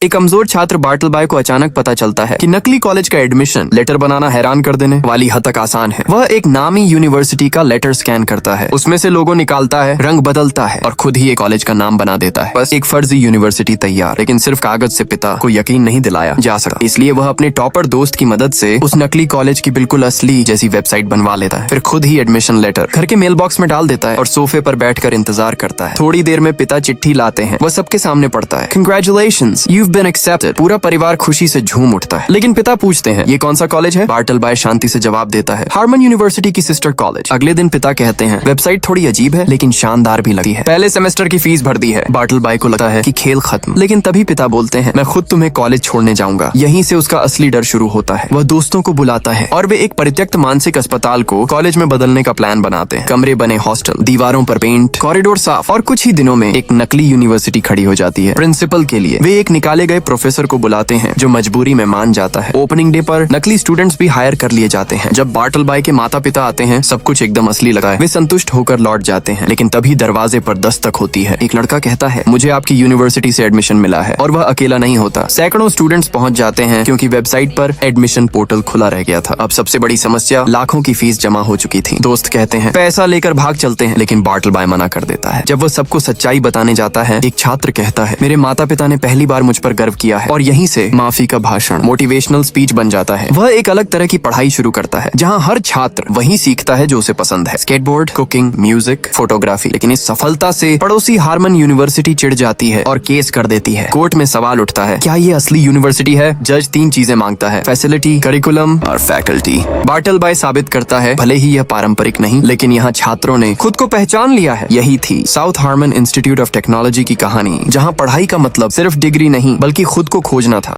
एक कमजोर छात्र बार्टलबाय को अचानक पता चलता है कि नकली कॉलेज का एडमिशन लेटर बनाना हैरान कर देने वाली हद तक आसान है। वह एक नामी यूनिवर्सिटी का लेटर स्कैन करता है, उसमें से लोगो निकालता है, रंग बदलता है और खुद ही एक कॉलेज का नाम बना देता है। बस एक फर्जी यूनिवर्सिटी तैयार, लेकिन सिर्फ कागज से पिता को यकीन नहीं दिलाया जा सका। इसलिए वह अपने टॉपर दोस्त की मदद से उस नकली कॉलेज की बिल्कुल असली जैसी वेबसाइट बनवा लेता है। फिर खुद ही एडमिशन लेटर घर के मेल बॉक्स में डाल देता है और सोफे पर बैठकर इंतजार करता है। थोड़ी देर में पिता चिट्ठी लाते हैं, वह सबके सामने पढ़ता है। Congratulations, you've been accepted। पूरा परिवार खुशी से झूम उठता है। लेकिन पिता पूछते हैं, ये कौन सा कॉलेज है? बार्टलबाय शांति से जवाब देता है, हार्मन यूनिवर्सिटी की सिस्टर कॉलेज। अगले दिन पिता कहते हैं, वेबसाइट थोड़ी अजीब है लेकिन शानदार भी लगती है। पहले सेमेस्टर की फीस भर दी है। बार्टलबाय को लगता है कि खेल खत्म, लेकिन तभी पिता बोलते हैं, मैं खुद तुम्हें कॉलेज छोड़ने जाऊंगा। यहीं से उसका असली डर शुरू होता है। वह दोस्तों को बुलाता है और वे एक परित्यक्त मानसिक अस्पताल को कॉलेज में बदलने का प्लान बनाते हैं। कमरे बने हॉस्टल, दीवारों पर पेंट, कॉरिडोर साफ और कुछ ही दिनों में एक नकली यूनिवर्सिटी खड़ी हो जाती है। प्रिंसिपल के लिए वे एक निकाले गए प्रोफेसर को बुलाते हैं जो मजबूरी में मान जाता है। ओपनिंग डे पर नकली स्टूडेंट्स भी हायर कर लिए जाते हैं। जब बार्टलबाय के माता पिता आते हैं, सब कुछ एकदम असली लगा है। वे संतुष्ट होकर लौट जाते हैं, लेकिन तभी दरवाजे पर दस्तक होती है। एक लड़का कहता है, मुझे आपकी यूनिवर्सिटी से एडमिशन मिला है। और वह अकेला नहीं होता, सैकड़ों स्टूडेंट्स पहुंच जाते हैं क्योंकि वेबसाइट पर एडमिशन पोर्टल खुला रह गया था। अब सबसे बड़ी समस्या, लाखों की फीस जमा हो चुकी थी। दोस्त कहते हैं, पैसा लेकर भाग चलते हैं, लेकिन बार्टलबाय मना कर देता है। जब वह सबको सच्चाई बताने जाता है, एक छात्र कहता है, मेरे माता पिता ने पहली बार मुझ पर गर्व किया है। और यहीं से माफी का भाषण, मोटिवेशनल स्पीच बन जाता है। वह एक अलग तरह की पढ़ाई शुरू करता है, जहां हर छात्र वही सीखता है जो उसे पसंद है, स्केटबोर्ड, कुकिंग, म्यूजिक, फोटोग्राफी। लेकिन इस सफलता से पड़ोसी हार्मन यूनिवर्सिटी चिढ़ जाती है और केस कर देती है। कोर्ट में सवाल उठता है, क्या ये असली यूनिवर्सिटी है? जज 3 चीजें मांगता है, फैसिलिटी, करिकुलम और फैकल्टी। बार्टलबाय साबित करता है, भले ही यह पारंपरिक नहीं, लेकिन यहाँ छात्रों ने खुद को पहचान लिया है। यही थी South Harmon Institute of Technology की कहानी, जहाँ पढ़ाई का मतलब सिर्फ डिग्री नहीं बल्कि खुद को खोजना था।